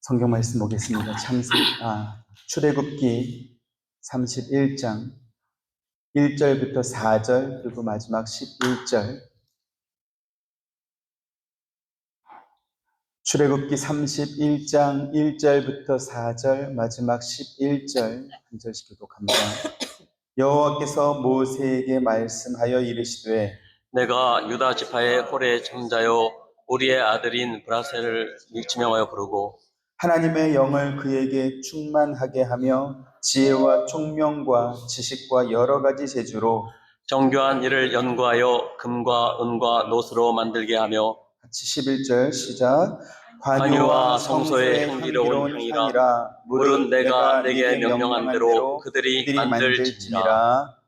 성경 말씀 보겠습니다. 출애굽기 31장 1절부터 4절 그리고 마지막 11절. 출애굽기 31장 1절부터 4절 마지막 11절 한 절씩 교독합니다. 여호와께서 모세에게 말씀하여 이르시되 내가 유다 지파의 홀의 청자요 우리의 아들인 브라셀을 지명하여 부르고 하나님의 영을 그에게 충만하게 하며 지혜와 총명과 지식과 여러 가지 재주로 정교한 일을 연구하여 금과 은과 노스로 만들게 하며 같이 11절 시작. 관유와 성소의 향기로운 향이라 물은 내가 내게 명령한 대로 그들이 만들지니라.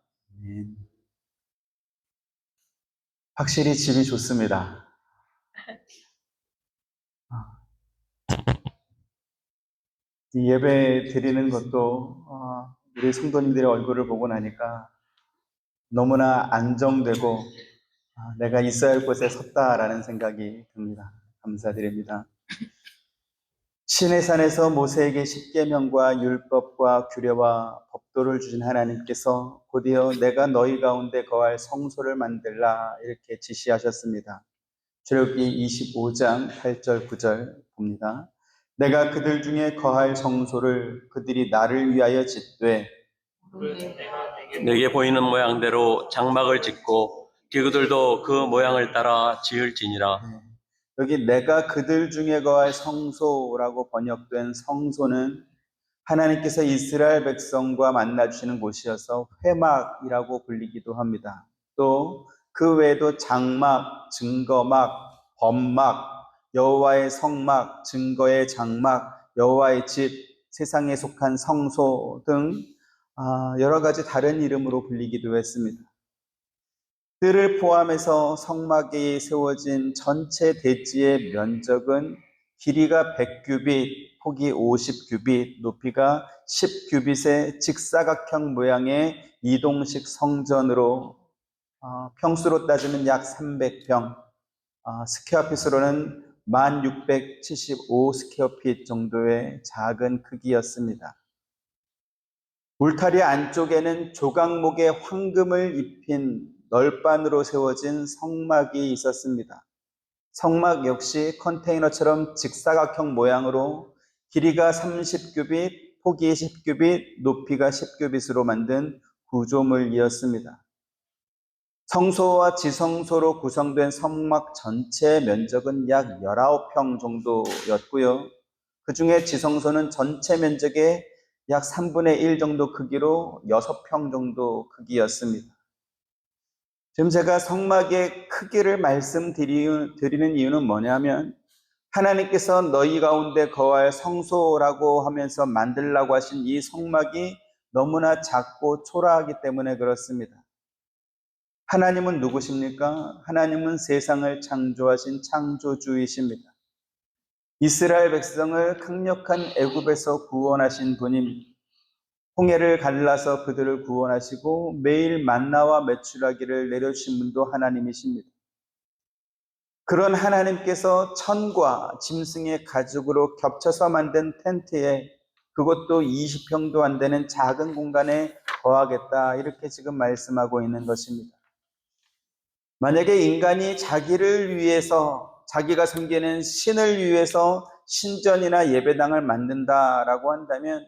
확실히 집이 좋습니다. 이 예배 드리는 것도 우리 성도님들의 얼굴을 보고 나니까 너무나 안정되고 내가 있어야 할 곳에 섰다라는 생각이 듭니다. 감사드립니다. 시내산에서 모세에게 십계명과 율법과 규례와 법도를 주신 하나님께서 곧이어 내가 너희 가운데 거할 성소를 만들라 이렇게 지시하셨습니다. 출애굽기 25장 8절 9절 봅니다. 내가 그들 중에 거할 성소를 그들이 나를 위하여 짓되 내게 보이는 모양대로 장막을 짓고 기구들도 그 모양을 따라 지을지니라. 여기 내가 그들 중에 거할 성소라고 번역된 성소는 하나님께서 이스라엘 백성과 만나주시는 곳이어서 회막이라고 불리기도 합니다. 또 그 외에도 장막, 증거막, 범막, 여호와의 성막, 증거의 장막, 여호와의 집, 세상에 속한 성소 등 여러 가지 다른 이름으로 불리기도 했습니다. 뜰을 포함해서 성막이 세워진 전체 대지의 면적은 길이가 100규빗, 폭이 50규빗, 높이가 10규빗의 직사각형 모양의 이동식 성전으로 평수로 따지면 약 300평, 스퀘어핏으로는 1675 스퀘어핏 정도의 작은 크기였습니다. 울타리 안쪽에는 조각목에 황금을 입힌 널판으로 세워진 성막이 있었습니다. 성막 역시 컨테이너처럼 직사각형 모양으로 길이가 30규빗, 폭이 10규빗, 높이가 10규빗으로 만든 구조물이었습니다. 성소와 지성소로 구성된 성막 전체 면적은 약 19평 정도였고요. 그 중에 지성소는 전체 면적의 약 3분의 1 정도 크기로 6평 정도 크기였습니다. 지금 제가 성막의 크기를 말씀드리는 이유는 뭐냐면 하나님께서 너희 가운데 거할 성소라고 하면서 만들라고 하신 이 성막이 너무나 작고 초라하기 때문에 그렇습니다. 하나님은 누구십니까? 하나님은 세상을 창조하신 창조주이십니다. 이스라엘 백성을 강력한 애굽에서 구원하신 분입니다. 홍해를 갈라서 그들을 구원하시고 매일 만나와 메추라기를 내려주신 분도 하나님이십니다. 그런 하나님께서 천과 짐승의 가죽으로 겹쳐서 만든 텐트에 그것도 20평도 안 되는 작은 공간에 거하겠다 이렇게 지금 말씀하고 있는 것입니다. 만약에 인간이 자기를 위해서 자기가 섬기는 신을 위해서 신전이나 예배당을 만든다라고 한다면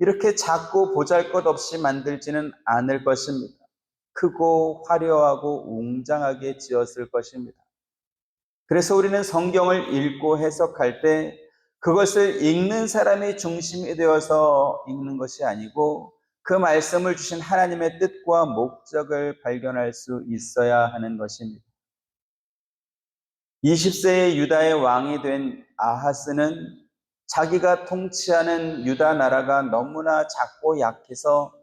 이렇게 작고 보잘것없이 만들지는 않을 것입니다. 크고 화려하고 웅장하게 지었을 것입니다. 그래서 우리는 성경을 읽고 해석할 때 그것을 읽는 사람이 중심이 되어서 읽는 것이 아니고 그 말씀을 주신 하나님의 뜻과 목적을 발견할 수 있어야 하는 것입니다. 20세의 유다의 왕이 된 아하스는 자기가 통치하는 유다 나라가 너무나 작고 약해서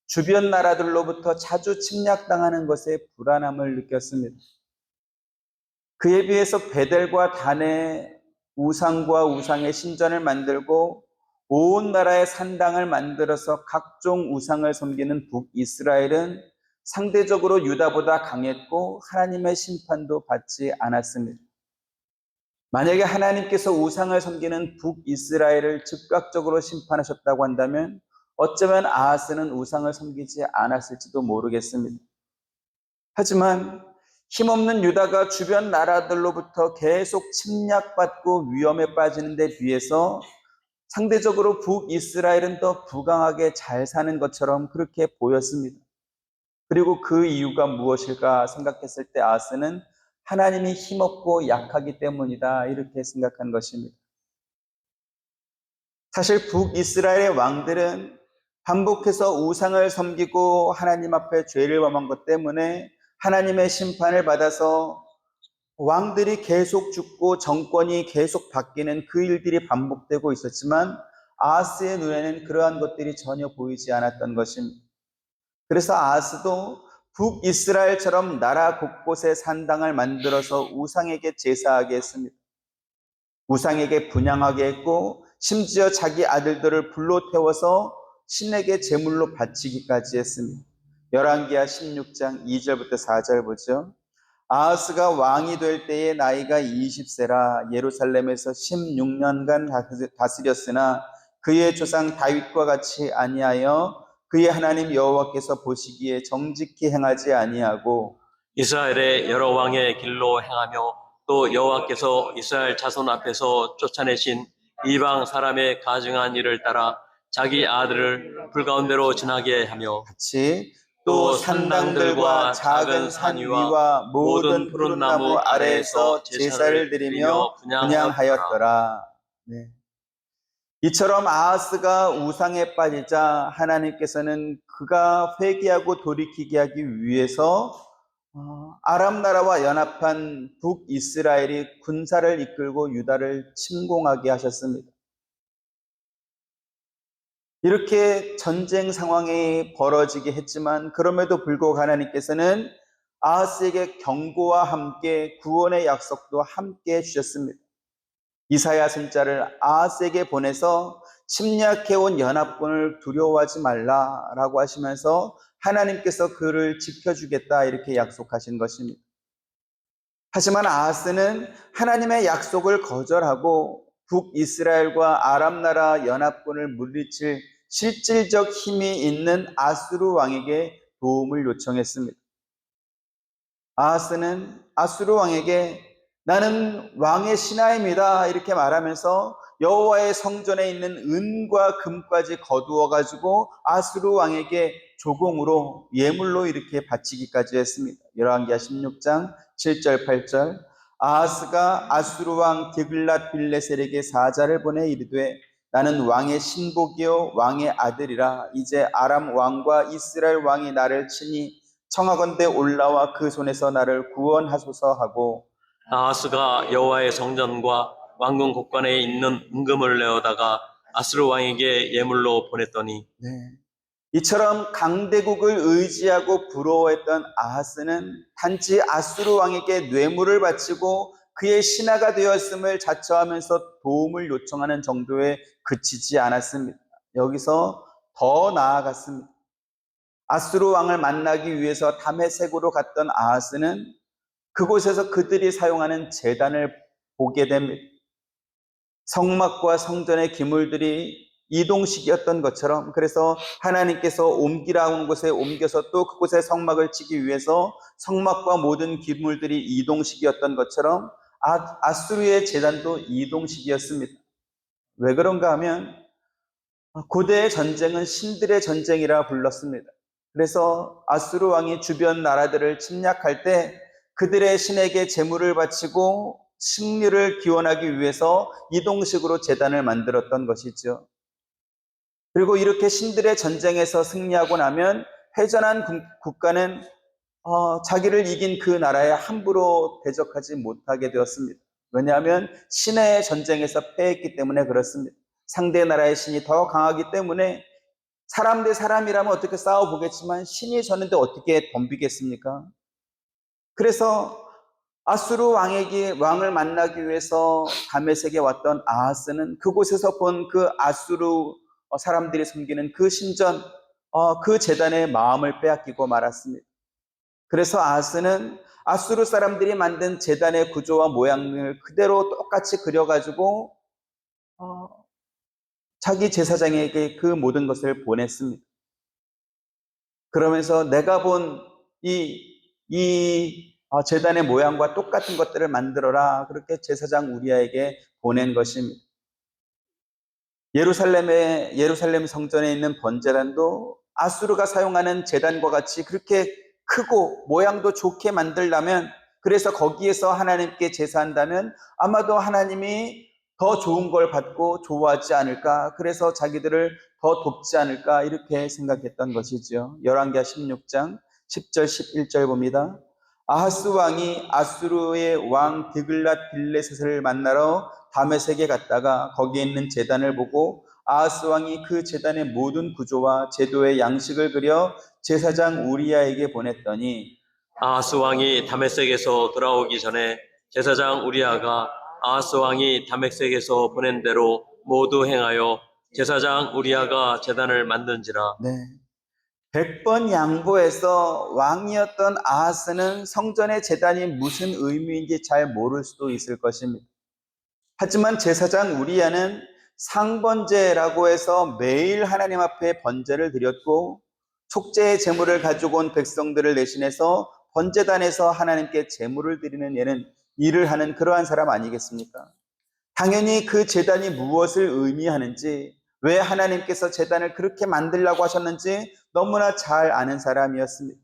주변 나라들로부터 자주 침략당하는 것에 불안함을 느꼈습니다. 그에 비해서 베델과 단의 우상과 우상의 신전을 만들고 온 나라의 산당을 만들어서 각종 우상을 섬기는 북이스라엘은 상대적으로 유다보다 강했고 하나님의 심판도 받지 않았습니다. 만약에 하나님께서 우상을 섬기는 북이스라엘을 즉각적으로 심판하셨다고 한다면 어쩌면 아하스는 우상을 섬기지 않았을지도 모르겠습니다. 하지만 힘없는 유다가 주변 나라들로부터 계속 침략받고 위험에 빠지는 데 비해서 상대적으로 북이스라엘은 더 부강하게 잘 사는 것처럼 그렇게 보였습니다. 그리고 그 이유가 무엇일까 생각했을 때 아하스는 하나님이 힘없고 약하기 때문이다 이렇게 생각한 것입니다. 사실 북이스라엘의 왕들은 반복해서 우상을 섬기고 하나님 앞에 죄를 범한 것 때문에 하나님의 심판을 받아서 왕들이 계속 죽고 정권이 계속 바뀌는 그 일들이 반복되고 있었지만 아하스의 눈에는 그러한 것들이 전혀 보이지 않았던 것입니다. 그래서 아하스도 북이스라엘처럼 나라 곳곳에 산당을 만들어서 우상에게 제사하게 했습니다. 우상에게 분향하게 했고 심지어 자기 아들들을 불로 태워서 신에게 제물로 바치기까지 했습니다. 열왕기하 16장 2절부터 4절 보죠. 아하스가 왕이 될 때의 나이가 20세라 예루살렘에서 16년간 다스렸으나 그의 조상 다윗과 같이 아니하여 그의 하나님 여호와께서 보시기에 정직히 행하지 아니하고 이스라엘의 여러 왕의 길로 행하며 또 여호와께서 이스라엘 자손 앞에서 쫓아내신 이방 사람의 가증한 일을 따라 자기 아들을 불 가운데로 지나게 하며 같이 또 또 산당들과 작은 산 위와 모든 푸른 나무 아래에서 제사를 드리며 분향하였더라. 네. 이처럼 아하스가 우상에 빠지자 하나님께서는 그가 회개하고 돌이키게 하기 위해서 아람 나라와 연합한 북이스라엘이 군사를 이끌고 유다를 침공하게 하셨습니다. 이렇게 전쟁 상황이 벌어지게 했지만 그럼에도 불구하고 하나님께서는 아하스에게 경고와 함께 구원의 약속도 함께 주셨습니다. 이사야 선자를 아하스에게 보내서 침략해온 연합군을 두려워하지 말라라고 하시면서 하나님께서 그를 지켜주겠다 이렇게 약속하신 것입니다. 하지만 아하스는 하나님의 약속을 거절하고 북이스라엘과 아람 나라 연합군을 물리칠 실질적 힘이 있는 아수르 왕에게 도움을 요청했습니다. 아하스는 아수르 왕에게 나는 왕의 신하입니다 이렇게 말하면서 여호와의 성전에 있는 은과 금까지 거두어 가지고 아수르 왕에게 조공으로 예물로 이렇게 바치기까지 했습니다. 열왕기하 16장 7절 8절 아하스가 아수르 왕 디글랏 빌레셀에게 사자를 보내 이르되 나는 왕의 신복이요 왕의 아들이라 이제 아람 왕과 이스라엘 왕이 나를 치니 청하건대 올라와 그 손에서 나를 구원하소서 하고 아하스가 여호와의 성전과 왕궁 곳간에 있는 은금을 내어다가 아수르 왕에게 예물로 보냈더니 네. 이처럼 강대국을 의지하고 부러워했던 아하스는 단지 아수르 왕에게 뇌물을 바치고 그의 신하가 되었음을 자처하면서 도움을 요청하는 정도에 그치지 않았습니다. 여기서 더 나아갔습니다. 아수르 왕을 만나기 위해서 다메섹으로 갔던 아하스는 그곳에서 그들이 사용하는 제단을 보게 됩니다. 성막과 성전의 기물들이 이동식이었던 것처럼 그래서 하나님께서 옮기라는 곳에 옮겨서 또 그곳에 성막을 치기 위해서 성막과 모든 기물들이 이동식이었던 것처럼 아수르의 제단도 이동식이었습니다. 왜 그런가 하면 고대의 전쟁은 신들의 전쟁이라 불렀습니다. 그래서 아수르 왕이 주변 나라들을 침략할 때 그들의 신에게 제물을 바치고 승리를 기원하기 위해서 이동식으로 제단을 만들었던 것이죠. 그리고 이렇게 신들의 전쟁에서 승리하고 나면 패전한 국가는 자기를 이긴 그 나라에 함부로 대적하지 못하게 되었습니다. 왜냐하면 신의 전쟁에서 패했기 때문에 그렇습니다. 상대 나라의 신이 더 강하기 때문에 사람 대 사람이라면 어떻게 싸워보겠지만 신이 졌는데 어떻게 덤비겠습니까? 그래서 아수르 왕을 만나기 위해서 다메섹에 왔던 아하스는 그곳에서 본 그 아수르 사람들이 섬기는 그 신전, 그 제단의 마음을 빼앗기고 말았습니다. 그래서 아하스는 아수르 사람들이 만든 제단의 구조와 모양을 그대로 똑같이 그려가지고 자기 제사장에게 그 모든 것을 보냈습니다. 그러면서 내가 본 이 제단의 모양과 똑같은 것들을 만들어라. 그렇게 제사장 우리아에게 보낸 것입니다. 예루살렘 성전에 있는 번제단도 아수르가 사용하는 제단과 같이 그렇게 크고 모양도 좋게 만들려면, 그래서 거기에서 하나님께 제사한다면 아마도 하나님이 더 좋은 걸 받고 좋아하지 않을까, 그래서 자기들을 더 돕지 않을까, 이렇게 생각했던 것이죠. 열왕기하 16장 10절 11절 봅니다. 아하스 왕이 아수르의 왕 드글랏 빌레셋을 만나러 다메섹에 갔다가 거기에 있는 제단을 보고 아하스 왕이 그 제단의 모든 구조와 제도의 양식을 그려 제사장 우리아에게 보냈더니, 아하스 왕이 다메섹에서 돌아오기 전에 제사장 우리아가 아하스 왕이 다메섹에서 보낸 대로 모두 행하여 제사장 우리아가 제단을 만든지라. 네, 100번 양보해서 왕이었던 아하스는 성전의 제단이 무슨 의미인지 잘 모를 수도 있을 것입니다. 하지만 제사장 우리아는 상번제라고 해서 매일 하나님 앞에 번제를 드렸고, 속죄의 제물을 가지고 온 백성들을 대신해서 번제단에서 하나님께 제물을 드리는 일을 하는 그러한 사람 아니겠습니까? 당연히 그 제단이 무엇을 의미하는지, 왜 하나님께서 제단을 그렇게 만들라고 하셨는지 너무나 잘 아는 사람이었습니다.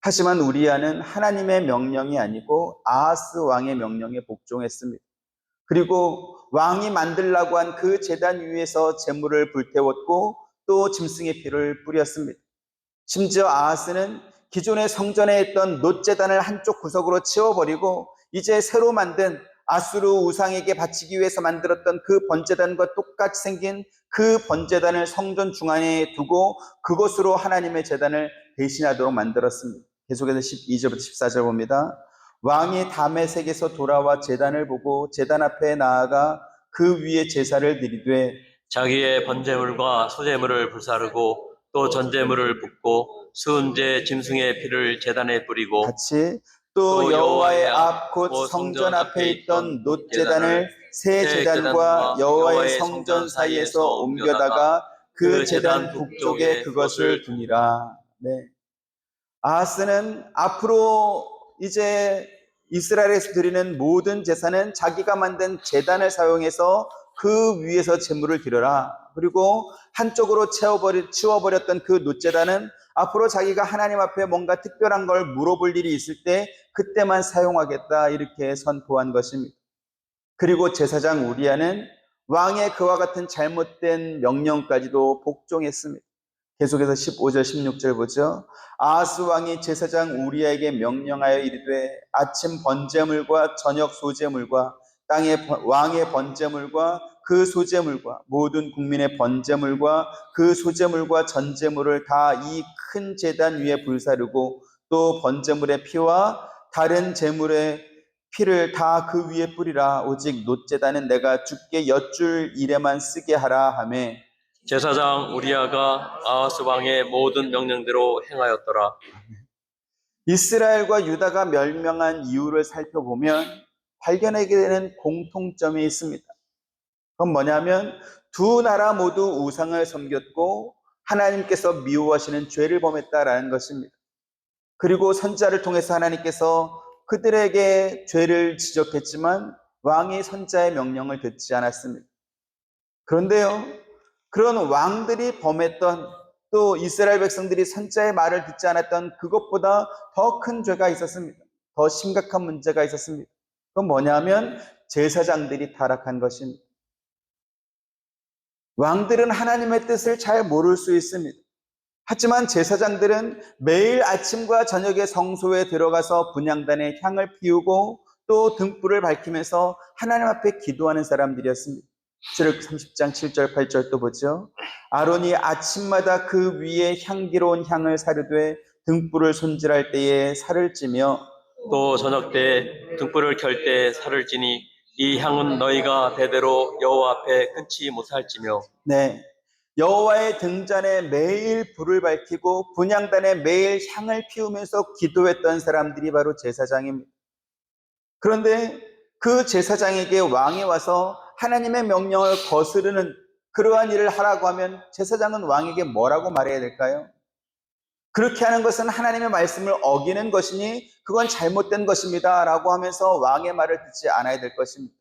하지만 우리아는 하나님의 명령이 아니고 아하스 왕의 명령에 복종했습니다. 그리고 왕이 만들라고 한 그 제단 위에서 제물을 불태웠고 또 짐승의 피를 뿌렸습니다. 심지어 아하스는 기존의 성전에 있던 놋제단을 한쪽 구석으로 치워버리고 이제 새로 만든 아수르 우상에게 바치기 위해서 만들었던 그 번제단과 똑같이 생긴 그 번제단을 성전 중앙에 두고 그곳으로 하나님의 제단을 대신하도록 만들었습니다. 계속해서 12절부터 14절 봅니다. 왕이 다메섹에서 돌아와 제단을 보고 제단 앞에 나아가 그 위에 제사를 드리되 자기의 번제물과 소제물을 불사르고 또 전제물을 붓고 수은제 짐승의 피를 제단에 뿌리고 같이 또 여호와의 앞 곧 성전 앞에 있던 놋제단을 새 제단과 여호와의 성전 사이에서 옮겨다가 그 제단 북쪽에 그것을 두니라. 네. 아하스는 앞으로 이제 이스라엘에서 드리는 모든 제사는 자기가 만든 제단을 사용해서 그 위에서 제물을 드려라. 그리고 한쪽으로 치워버렸던 그 놋제단은 앞으로 자기가 하나님 앞에 뭔가 특별한 걸 물어볼 일이 있을 때 그때만 사용하겠다, 이렇게 선포한 것입니다. 그리고 제사장 우리아는 왕의 그와 같은 잘못된 명령까지도 복종했습니다. 계속해서 15절 16절 보죠. 아하스 왕이 제사장 우리아에게 명령하여 이르되 아침 번제물과 저녁 소제물과 땅의 왕의 번제물과 그 소제물과 모든 국민의 번제물과 그 소제물과 전제물을 다 이 큰 제단 위에 불사르고 또 번제물의 피와 다른 제물의 피를 다 그 위에 뿌리라. 오직 놋제단은 내가 주께 엿줄 일에만 쓰게 하라 하매, 제사장 우리아가 아하스 왕의 모든 명령대로 행하였더라. 이스라엘과 유다가 멸망한 이유를 살펴보면 발견하게 되는 공통점이 있습니다. 그건 뭐냐면 두 나라 모두 우상을 섬겼고 하나님께서 미워하시는 죄를 범했다라는 것입니다. 그리고 선지자를 통해서 하나님께서 그들에게 죄를 지적했지만 왕이 선지자의 명령을 듣지 않았습니다. 그런데요, 그런 왕들이 범했던, 또 이스라엘 백성들이 선지자의 말을 듣지 않았던 그것보다 더 큰 죄가 있었습니다. 더 심각한 문제가 있었습니다. 그건 뭐냐면 제사장들이 타락한 것입니다. 왕들은 하나님의 뜻을 잘 모를 수 있습니다. 하지만 제사장들은 매일 아침과 저녁에 성소에 들어가서 분향단에 향을 피우고 또 등불을 밝히면서 하나님 앞에 기도하는 사람들이었습니다. 출애굽 30장 7절 8절 또 보죠. 아론이 아침마다 그 위에 향기로운 향을 사르되 등불을 손질할 때에 살을 찌며 또 저녁 때 등불을 켤 때 살을 찌니 이 향은 너희가 대대로 여호와 앞에 끊지 못할지며. 네, 여호와의 등잔에 매일 불을 밝히고 분향단에 매일 향을 피우면서 기도했던 사람들이 바로 제사장입니다. 그런데 그 제사장에게 왕이 와서 하나님의 명령을 거스르는 그러한 일을 하라고 하면 제사장은 왕에게 뭐라고 말해야 될까요? 그렇게 하는 것은 하나님의 말씀을 어기는 것이니 그건 잘못된 것입니다 라고 하면서 왕의 말을 듣지 않아야 될 것입니다.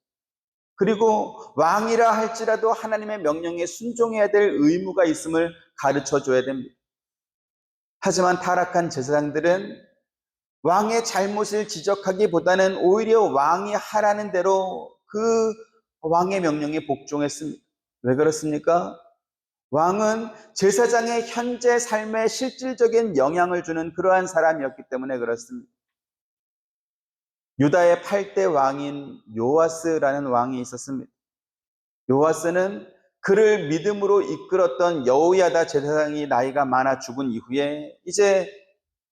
그리고 왕이라 할지라도 하나님의 명령에 순종해야 될 의무가 있음을 가르쳐 줘야 됩니다. 하지만 타락한 제사장들은 왕의 잘못을 지적하기보다는 오히려 왕이 하라는 대로 그 왕의 명령에 복종했습니다. 왜 그렇습니까? 왕은 제사장의 현재 삶에 실질적인 영향을 주는 그러한 사람이었기 때문에 그렇습니다. 유다의 8대 왕인 요아스라는 왕이 있었습니다. 요아스는 그를 믿음으로 이끌었던 여호야다 제사장이 나이가 많아 죽은 이후에 이제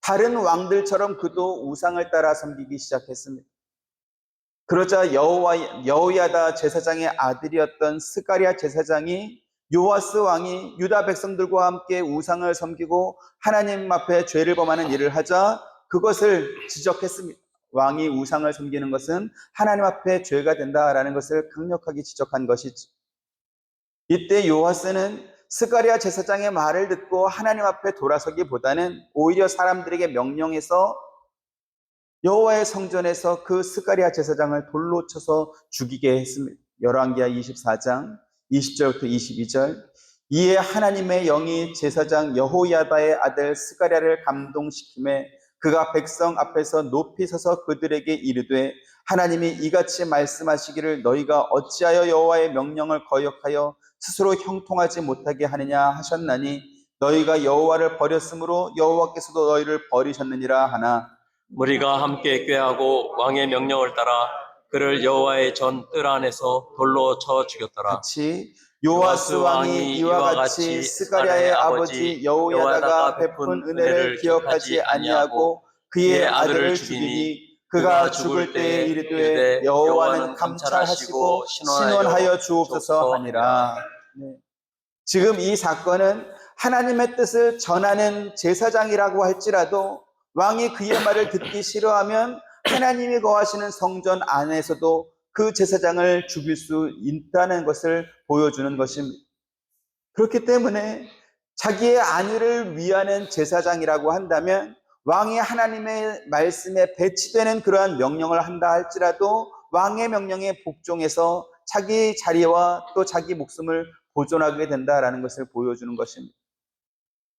다른 왕들처럼 그도 우상을 따라 섬기기 시작했습니다. 그러자 여호야다 제사장의 아들이었던 스가랴 제사장이 요아스 왕이 유다 백성들과 함께 우상을 섬기고 하나님 앞에 죄를 범하는 일을 하자 그것을 지적했습니다. 왕이 우상을 섬기는 것은 하나님 앞에 죄가 된다라는 것을 강력하게 지적한 것이죠. 이때 요아스는 스가랴 제사장의 말을 듣고 하나님 앞에 돌아서기보다는 오히려 사람들에게 명령해서 여호와의 성전에서 그 스가랴 제사장을 돌로 쳐서 죽이게 했습니다. 열왕기하 24장 20절부터 22절. 이에 하나님의 영이 제사장 여호야다의 아들 스가랴를 감동시키매 그가 백성 앞에서 높이 서서 그들에게 이르되 하나님이 이같이 말씀하시기를 너희가 어찌하여 여호와의 명령을 거역하여 스스로 형통하지 못하게 하느냐 하셨나니 너희가 여호와를 버렸으므로 여호와께서도 너희를 버리셨느니라 하나. 무리가 함께 꾀하고 왕의 명령을 따라 그를 여호와의 전 뜰 안에서 돌로 쳐 죽였더라. 같이 요아스 왕이 이와 같이 스가랴의 아버지 여호야다가 베푼 은혜를 기억하지 아니하고 그의 아들을 죽이니 그가 죽을 때에 이르되 여호와는 감찰하시고 신원하여 주옵소서 하니라. 네. 지금 이 사건은 하나님의 뜻을 전하는 제사장이라고 할지라도 왕이 그의 말을 듣기 싫어하면 하나님이 거하시는 성전 안에서도 그 제사장을 죽일 수 있다는 것을 보여주는 것입니다. 그렇기 때문에 자기의 안위를 위하는 제사장이라고 한다면 왕이 하나님의 말씀에 배치되는 그러한 명령을 한다 할지라도 왕의 명령에 복종해서 자기 자리와 또 자기 목숨을 보존하게 된다라는 것을 보여주는 것입니다.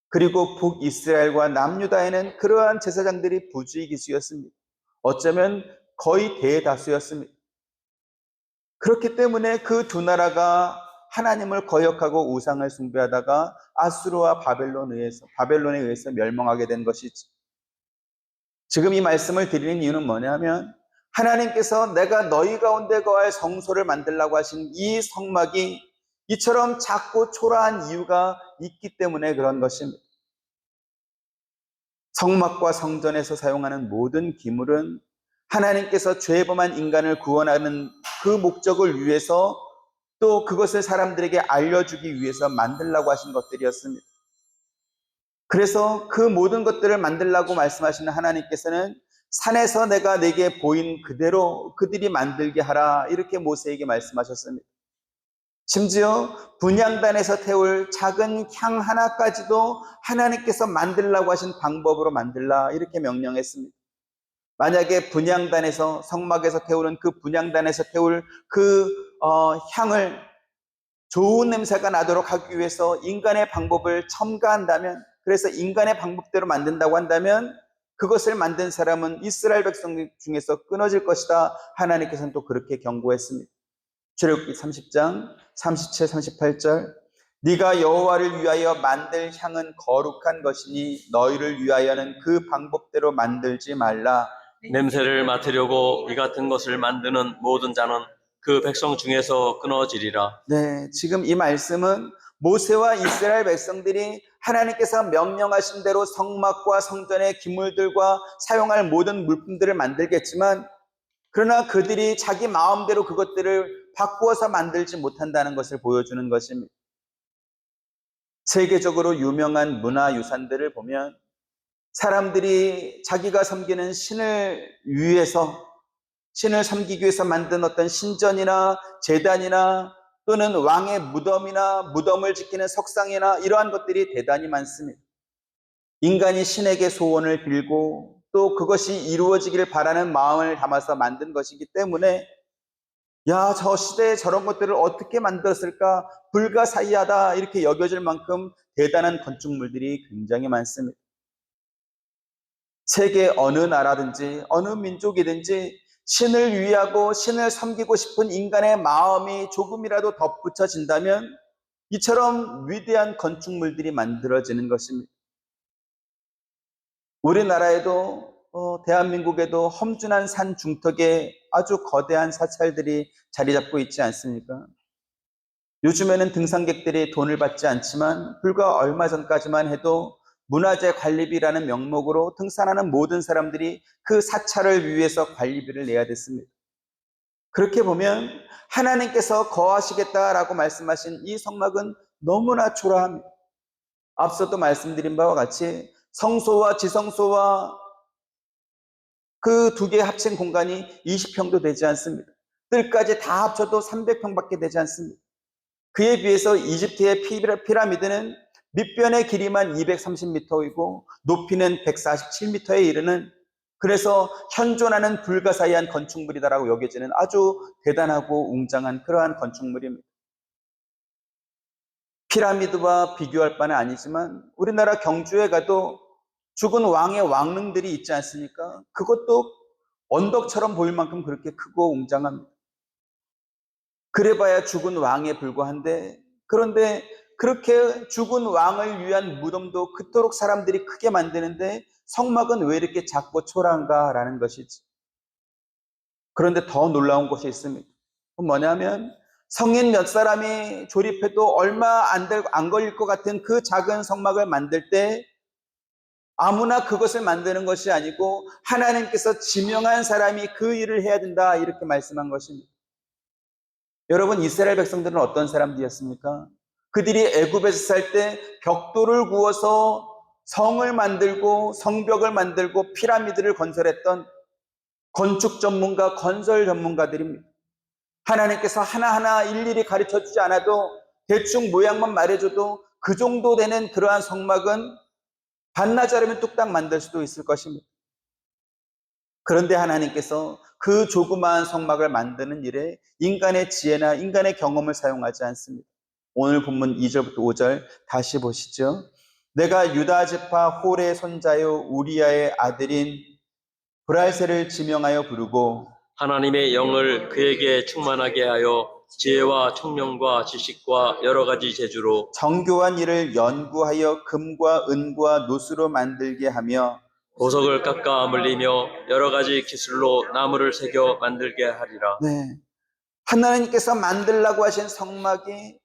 그리고 북이스라엘과 남유다에는 그러한 제사장들이 부주의기수였습니다. 어쩌면 거의 대다수였습니다. 그렇기 때문에 그 두 나라가 하나님을 거역하고 우상을 숭배하다가 아수르와 바벨론에 의해서 멸망하게 된 것이죠. 지금 이 말씀을 드리는 이유는 뭐냐면 하나님께서 내가 너희 가운데 거할 성소를 만들라고 하신 이 성막이 이처럼 작고 초라한 이유가 있기 때문에 그런 것입니다. 성막과 성전에서 사용하는 모든 기물은 하나님께서 죄범한 인간을 구원하는 그 목적을 위해서 또 그것을 사람들에게 알려주기 위해서 만들라고 하신 것들이었습니다. 그래서 그 모든 것들을 만들라고 말씀하시는 하나님께서는 산에서 내가 내게 보인 그대로 그들이 만들게 하라 이렇게 모세에게 말씀하셨습니다. 심지어 분향단에서 태울 작은 향 하나까지도 하나님께서 만들라고 하신 방법으로 만들라 이렇게 명령했습니다. 만약에 분향단에서 성막에서 태우는 그 분향단에서 태울 그 향을 좋은 냄새가 나도록 하기 위해서 인간의 방법을 첨가한다면, 그래서 인간의 방법대로 만든다고 한다면 그것을 만든 사람은 이스라엘 백성 중에서 끊어질 것이다. 하나님께서는 또 그렇게 경고했습니다. 출애굽기 30장 37, 38절. 네가 여호와를 위하여 만들 향은 거룩한 것이니 너희를 위하여는 그 방법대로 만들지 말라. 냄새를 맡으려고 이 같은 것을 만드는 모든 자는 그 백성 중에서 끊어지리라. 네, 지금 이 말씀은 모세와 이스라엘 백성들이 하나님께서 명령하신 대로 성막과 성전의 기물들과 사용할 모든 물품들을 만들겠지만 그러나 그들이 자기 마음대로 그것들을 바꾸어서 만들지 못한다는 것을 보여주는 것입니다. 세계적으로 유명한 문화유산들을 보면 사람들이 자기가 섬기는 신을 위해서, 신을 섬기기 위해서 만든 어떤 신전이나 제단이나 또는 왕의 무덤이나 무덤을 지키는 석상이나 이러한 것들이 대단히 많습니다. 인간이 신에게 소원을 빌고 또 그것이 이루어지기를 바라는 마음을 담아서 만든 것이기 때문에 야, 저 시대에 저런 것들을 어떻게 만들었을까? 불가사의하다 이렇게 여겨질 만큼 대단한 건축물들이 굉장히 많습니다. 세계 어느 나라든지 어느 민족이든지 신을 위하고 신을 섬기고 싶은 인간의 마음이 조금이라도 덧붙여진다면 이처럼 위대한 건축물들이 만들어지는 것입니다. 우리나라에도 대한민국에도 험준한 산 중턱에 아주 거대한 사찰들이 자리 잡고 있지 않습니까? 요즘에는 등산객들이 돈을 받지 않지만 불과 얼마 전까지만 해도 문화재 관리비라는 명목으로 등산하는 모든 사람들이 그 사찰을 위해서 관리비를 내야 됐습니다. 그렇게 보면 하나님께서 거하시겠다라고 말씀하신 이 성막은 너무나 초라합니다. 앞서도 말씀드린 바와 같이 성소와 지성소와 그 두 개 합친 공간이 20평도 되지 않습니다. 뜰까지 다 합쳐도 300평밖에 되지 않습니다. 그에 비해서 이집트의 피라미드는 밑변의 길이만 230m이고 높이는 147m에 이르는, 그래서 현존하는 불가사의한 건축물이다라고 여겨지는 아주 대단하고 웅장한 그러한 건축물입니다. 피라미드와 비교할 바는 아니지만 우리나라 경주에 가도 죽은 왕의 왕릉들이 있지 않습니까? 그것도 언덕처럼 보일 만큼 그렇게 크고 웅장합니다. 그래봐야 죽은 왕에 불과한데, 그런데 그렇게 죽은 왕을 위한 무덤도 그토록 사람들이 크게 만드는데 성막은 왜 이렇게 작고 초라한가라는 것이지. 그런데 더 놀라운 것이 있습니다. 그건 뭐냐면 성인 몇 사람이 조립해도 얼마 안 걸릴 것 같은 그 작은 성막을 만들 때 아무나 그것을 만드는 것이 아니고 하나님께서 지명한 사람이 그 일을 해야 된다 이렇게 말씀한 것입니다. 여러분, 이스라엘 백성들은 어떤 사람들이었습니까? 그들이 애굽에서 살 때 벽돌을 구워서 성을 만들고 성벽을 만들고 피라미드를 건설했던 건축 전문가, 건설 전문가들입니다. 하나님께서 하나하나 일일이 가르쳐주지 않아도 대충 모양만 말해줘도 그 정도 되는 그러한 성막은 반나절이면 뚝딱 만들 수도 있을 것입니다. 그런데 하나님께서 그 조그마한 성막을 만드는 일에 인간의 지혜나 인간의 경험을 사용하지 않습니다. 오늘 본문 2절부터 5절 다시 보시죠. 내가 유다 지파 홀의 손자요 우리야의 아들인 브랄세를 지명하여 부르고 하나님의 영을 그에게 충만하게 하여 지혜와 총명과 지식과 여러 가지 재주로 정교한 일을 연구하여 금과 은과 노수로 만들게 하며 보석을 깎아 물리며 여러 가지 기술로 나무를 새겨 만들게 하리라. 네, 하나님께서 만들라고 하신 성막이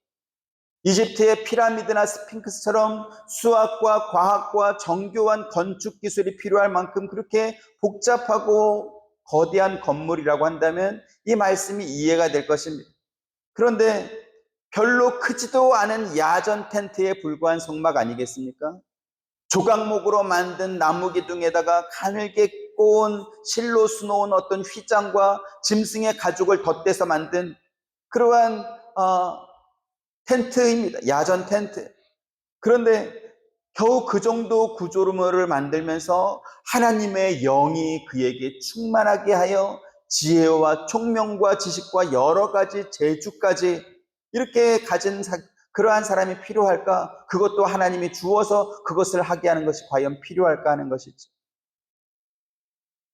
이집트의 피라미드나 스핑크스처럼 수학과 과학과 정교한 건축 기술이 필요할 만큼 그렇게 복잡하고 거대한 건물이라고 한다면 이 말씀이 이해가 될 것입니다. 그런데 별로 크지도 않은 야전 텐트에 불과한 성막 아니겠습니까? 조각목으로 만든 나무 기둥에다가 가늘게 꼬은 실로 수놓은 어떤 휘장과 짐승의 가죽을 덧대서 만든 그러한 텐트입니다. 야전 텐트. 그런데 겨우 그 정도 구조물을 만들면서 하나님의 영이 그에게 충만하게 하여 지혜와 총명과 지식과 여러 가지 재주까지 이렇게 가진 그러한 사람이 필요할까? 그것도 하나님이 주어서 그것을 하게 하는 것이 과연 필요할까 하는 것이지.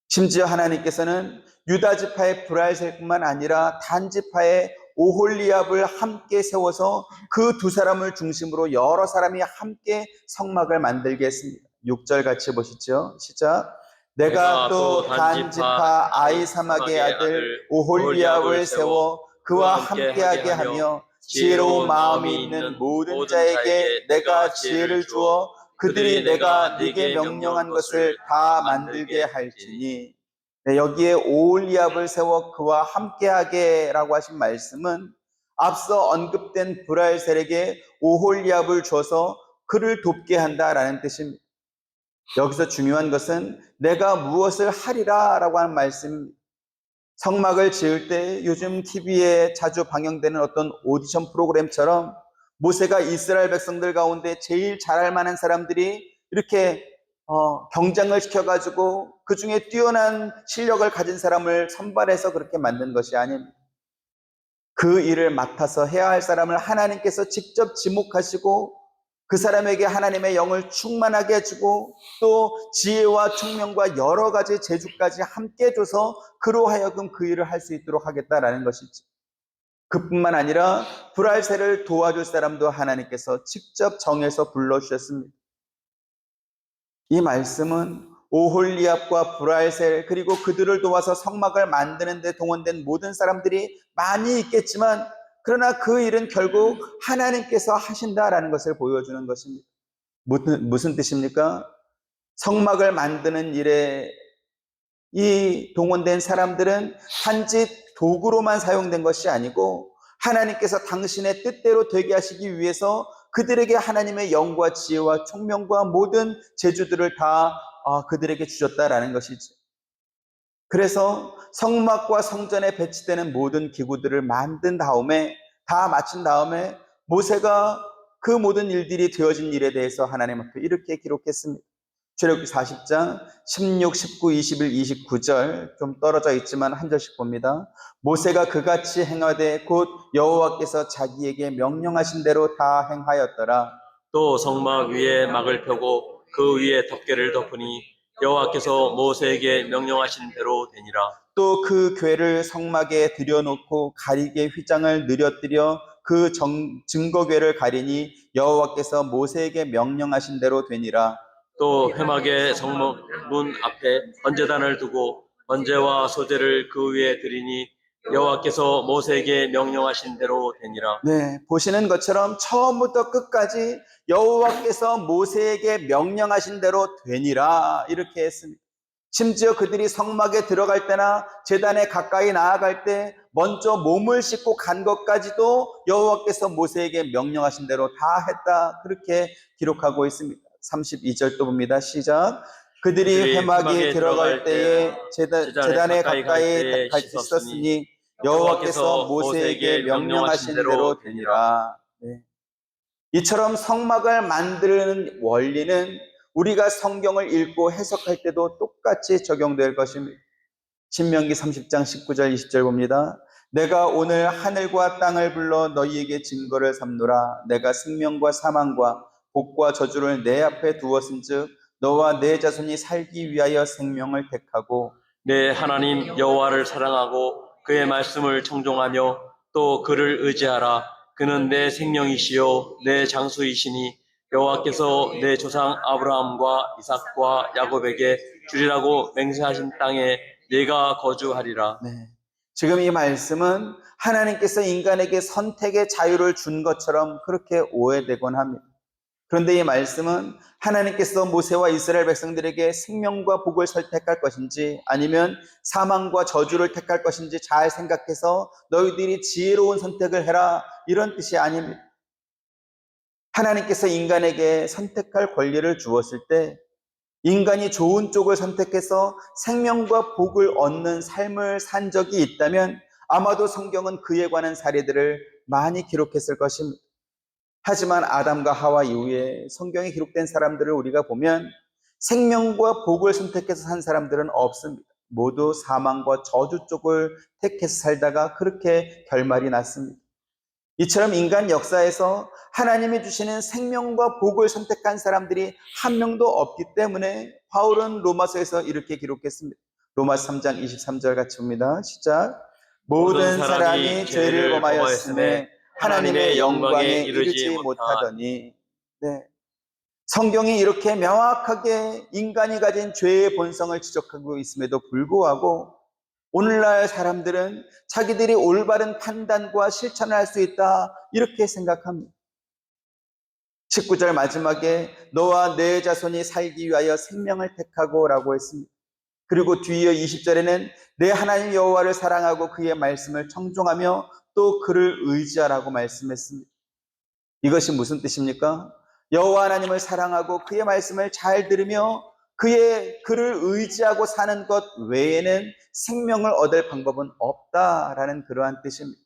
심지어 하나님께서는 유다 지파의 브랄셀뿐만 아니라 단 지파의 오홀리압을 함께 세워서 그 두 사람을 중심으로 여러 사람이 함께 성막을 만들게 했습니다. 6절 같이 보시죠. 시작. 내가 또 단 지파 아이사막의 아들 오홀리압을 세워 그와 함께하게 하며 지혜로운 마음이 있는 모든 자에게 내가 지혜를 주어 그들이 내가 네게 명령한 것을 다 만들게 할지니. 네, 여기에 오홀리압을 세워 그와 함께하게 라고 하신 말씀은 앞서 언급된 브라엘셀에게 오홀리압을 줘서 그를 돕게 한다라는 뜻입니다. 여기서 중요한 것은 내가 무엇을 하리라 라고 하는 말씀입니다. 성막을 지을 때 요즘 TV에 자주 방영되는 어떤 오디션 프로그램처럼 모세가 이스라엘 백성들 가운데 제일 잘할 만한 사람들이 이렇게 경쟁을 시켜가지고 그 중에 뛰어난 실력을 가진 사람을 선발해서 그렇게 만든 것이 아닙니다. 그 일을 맡아서 해야 할 사람을 하나님께서 직접 지목하시고 그 사람에게 하나님의 영을 충만하게 해주고 또 지혜와 총명과 여러 가지 재주까지 함께 줘서 그로 하여금 그 일을 할 수 있도록 하겠다라는 것이죠. 그뿐만 아니라 브랄셀을 도와줄 사람도 하나님께서 직접 정해서 불러주셨습니다. 이 말씀은 오홀리압과 브랄셀 그리고 그들을 도와서 성막을 만드는 데 동원된 모든 사람들이 많이 있겠지만 그러나 그 일은 결국 하나님께서 하신다라는 것을 보여주는 것입니다. 무슨 뜻입니까? 성막을 만드는 일에 이 동원된 사람들은 단지 도구로만 사용된 것이 아니고 하나님께서 당신의 뜻대로 되게 하시기 위해서 그들에게 하나님의 영과 지혜와 총명과 모든 재주들을 다 그들에게 주셨다라는 것이죠. 그래서 성막과 성전에 배치되는 모든 기구들을 만든 다음에 다 마친 다음에 모세가 그 모든 일들이 되어진 일에 대해서 하나님 앞에 이렇게 기록했습니다. 출애굽기 40장 16, 19, 21, 29절 좀 떨어져 있지만 한 절씩 봅니다. 모세가 그같이 행하되 곧 여호와께서 자기에게 명령하신 대로 다 행하였더라. 또 성막 위에 막을 펴고 그 위에 덮개를 덮으니 여호와께서 모세에게 명령하신 대로 되니라. 또 그 궤를 성막에 들여놓고 가리개 휘장을 느려뜨려 그 증거궤를 가리니 여호와께서 모세에게 명령하신 대로 되니라. 또 회막의 성문 앞에 번제단을 두고 번제와 소제를 그 위에 드리니 여호와께서 모세에게 명령하신 대로 되니라. 네, 보시는 것처럼 처음부터 끝까지 여호와께서 모세에게 명령하신 대로 되니라 이렇게 했습니다. 심지어 그들이 성막에 들어갈 때나 제단에 가까이 나아갈 때 먼저 몸을 씻고 간 것까지도 여호와께서 모세에게 명령하신 대로 다 했다 그렇게 기록하고 있습니다. 32절도 봅니다. 시작. 그들이 회막에 들어갈 때에 제단에 가까이 갈 때 씻었으니 여호와께서 모세에게 명령하신 대로 되니라. 네. 이처럼 성막을 만드는 원리는 우리가 성경을 읽고 해석할 때도 똑같이 적용될 것입니다. 신명기 30장 19절 20절 봅니다. 내가 오늘 하늘과 땅을 불러 너희에게 증거를 삼노라. 내가 생명과 사망과 복과 저주를 내 앞에 두었은즉 너와 내 자손이 살기 위하여 생명을 택하고 내 하나님 여호와를 사랑하고 그의 말씀을 청종하며 또 그를 의지하라. 그는 내 생명이시요 내 장수이시니 여호와께서 내 조상 아브라함과 이삭과 야곱에게 주리라고 맹세하신 땅에 네가 거주하리라. 네. 지금 이 말씀은 하나님께서 인간에게 선택의 자유를 준 것처럼 그렇게 오해되곤 합니다. 그런데 이 말씀은 하나님께서 모세와 이스라엘 백성들에게 생명과 복을 선택할 것인지 아니면 사망과 저주를 택할 것인지 잘 생각해서 너희들이 지혜로운 선택을 해라 이런 뜻이 아닙니다. 하나님께서 인간에게 선택할 권리를 주었을 때 인간이 좋은 쪽을 선택해서 생명과 복을 얻는 삶을 산 적이 있다면 아마도 성경은 그에 관한 사례들을 많이 기록했을 것입니다. 하지만 아담과 하와 이후에 성경에 기록된 사람들을 우리가 보면 생명과 복을 선택해서 산 사람들은 없습니다. 모두 사망과 저주 쪽을 택해서 살다가 그렇게 결말이 났습니다. 이처럼 인간 역사에서 하나님이 주시는 생명과 복을 선택한 사람들이 한 명도 없기 때문에 바울은 로마서에서 이렇게 기록했습니다. 로마서 3장 23절 같이 봅니다. 시작. 모든 사람이 죄를 범하였음에 하나님의 영광에 이르지 못하더니. 네. 성경이 이렇게 명확하게 인간이 가진 죄의 본성을 지적하고 있음에도 불구하고 오늘날 사람들은 자기들이 올바른 판단과 실천을 할 수 있다 이렇게 생각합니다. 19절 마지막에 너와 내 자손이 살기 위하여 생명을 택하고 라고 했습니다. 그리고 뒤이어 20절에는 내 하나님 여호와를 사랑하고 그의 말씀을 청종하며 또 그를 의지하라고 말씀했습니다. 이것이 무슨 뜻입니까? 여호와 하나님을 사랑하고 그의 말씀을 잘 들으며 그를 의지하고 사는 것 외에는 생명을 얻을 방법은 없다라는 그러한 뜻입니다.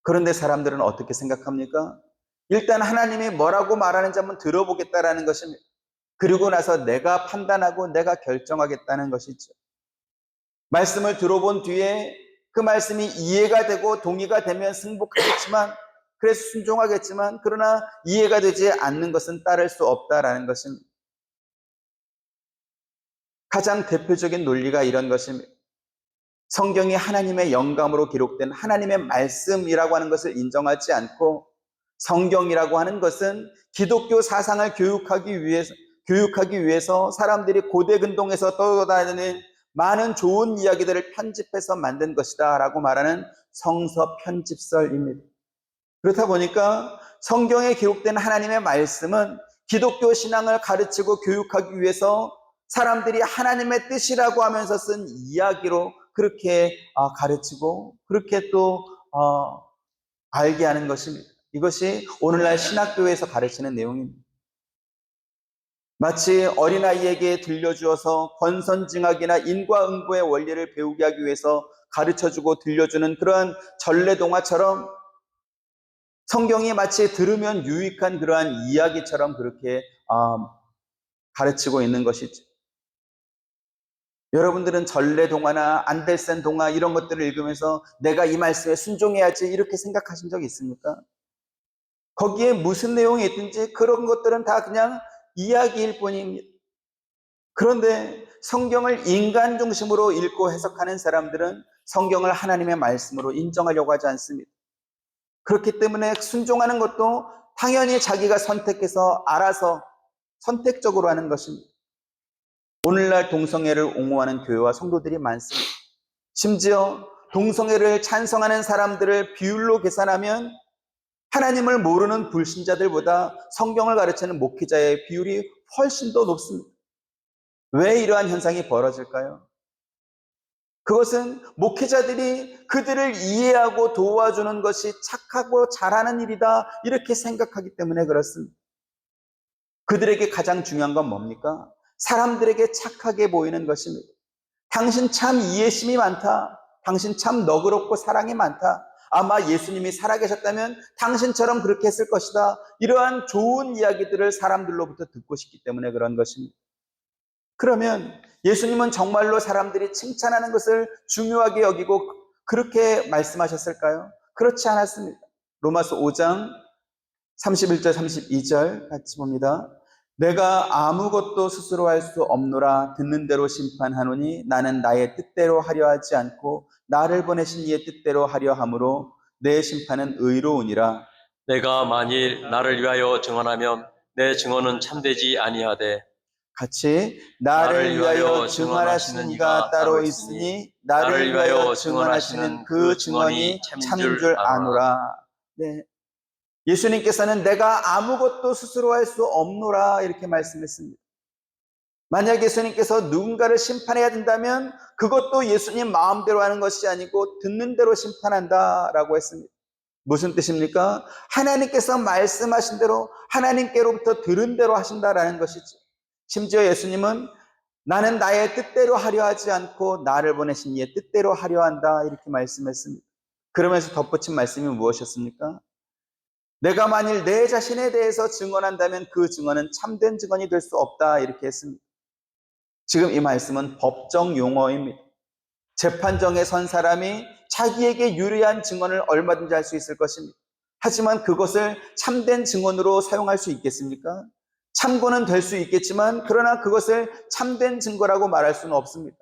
그런데 사람들은 어떻게 생각합니까? 일단 하나님이 뭐라고 말하는지 한번 들어보겠다라는 것입니다. 그리고 나서 내가 판단하고 내가 결정하겠다는 것이죠. 말씀을 들어본 뒤에 그 말씀이 이해가 되고 동의가 되면 승복하겠지만, 그래서 순종하겠지만, 그러나 이해가 되지 않는 것은 따를 수 없다라는 것입니다. 가장 대표적인 논리가 이런 것입니다. 성경이 하나님의 영감으로 기록된 하나님의 말씀이라고 하는 것을 인정하지 않고, 성경이라고 하는 것은 기독교 사상을 교육하기 위해서 사람들이 고대 근동에서 떠돌아다니는 많은 좋은 이야기들을 편집해서 만든 것이다 라고 말하는 성서 편집설입니다. 그렇다 보니까 성경에 기록된 하나님의 말씀은 기독교 신앙을 가르치고 교육하기 위해서 사람들이 하나님의 뜻이라고 하면서 쓴 이야기로 그렇게 가르치고 그렇게 또 알게 하는 것입니다. 이것이 오늘날 신학교에서 가르치는 내용입니다. 마치 어린아이에게 들려주어서 권선징악이나 인과응보의 원리를 배우게 하기 위해서 가르쳐주고 들려주는 그러한 전래동화처럼 성경이 마치 들으면 유익한 그러한 이야기처럼 그렇게 가르치고 있는 것이죠. 여러분들은 전래동화나 안델센 동화 이런 것들을 읽으면서 내가 이 말씀에 순종해야지 이렇게 생각하신 적 있습니까? 거기에 무슨 내용이 있든지 그런 것들은 다 그냥 이야기일 뿐입니다. 그런데 성경을 인간 중심으로 읽고 해석하는 사람들은 성경을 하나님의 말씀으로 인정하려고 하지 않습니다. 그렇기 때문에 순종하는 것도 당연히 자기가 선택해서 알아서 선택적으로 하는 것입니다. 오늘날 동성애를 옹호하는 교회와 성도들이 많습니다. 심지어 동성애를 찬성하는 사람들을 비율로 계산하면 하나님을 모르는 불신자들보다 성경을 가르치는 목회자의 비율이 훨씬 더 높습니다. 왜 이러한 현상이 벌어질까요? 그것은 목회자들이 그들을 이해하고 도와주는 것이 착하고 잘하는 일이다 이렇게 생각하기 때문에 그렇습니다. 그들에게 가장 중요한 건 뭡니까? 사람들에게 착하게 보이는 것입니다. 당신 참 이해심이 많다. 당신 참 너그럽고 사랑이 많다. 아마 예수님이 살아계셨다면 당신처럼 그렇게 했을 것이다. 이러한 좋은 이야기들을 사람들로부터 듣고 싶기 때문에 그런 것입니다. 그러면 예수님은 정말로 사람들이 칭찬하는 것을 중요하게 여기고 그렇게 말씀하셨을까요? 그렇지 않았습니다. 로마서 5장 31절 32절 같이 봅니다. 내가 아무것도 스스로 할 수 없노라. 듣는 대로 심판하노니 나는 나의 뜻대로 하려 하지 않고 나를 보내신 이의 뜻대로 하려 함으로 내 심판은 의로우니라. 내가 만일 나를 위하여 증언하면 내 증언은 참되지 아니하되 같이 나를 위하여 증언하시는 이가 따로 있으니 나를 위하여 증언하시는 그 증언이 참인 줄 아노라. 네. 예수님께서는 내가 아무것도 스스로 할 수 없노라 이렇게 말씀했습니다. 만약 예수님께서 누군가를 심판해야 된다면 그것도 예수님 마음대로 하는 것이 아니고 듣는 대로 심판한다라고 했습니다. 무슨 뜻입니까? 하나님께서 말씀하신 대로 하나님께로부터 들은 대로 하신다라는 것이죠. 심지어 예수님은 나는 나의 뜻대로 하려 하지 않고 나를 보내신 이의 뜻대로 하려 한다 이렇게 말씀했습니다. 그러면서 덧붙인 말씀이 무엇이었습니까? 내가 만일 내 자신에 대해서 증언한다면 그 증언은 참된 증언이 될 수 없다 이렇게 했습니다. 지금 이 말씀은 법정 용어입니다. 재판정에 선 사람이 자기에게 유리한 증언을 얼마든지 할 수 있을 것입니다. 하지만 그것을 참된 증언으로 사용할 수 있겠습니까? 참고는 될 수 있겠지만 그러나 그것을 참된 증거라고 말할 수는 없습니다.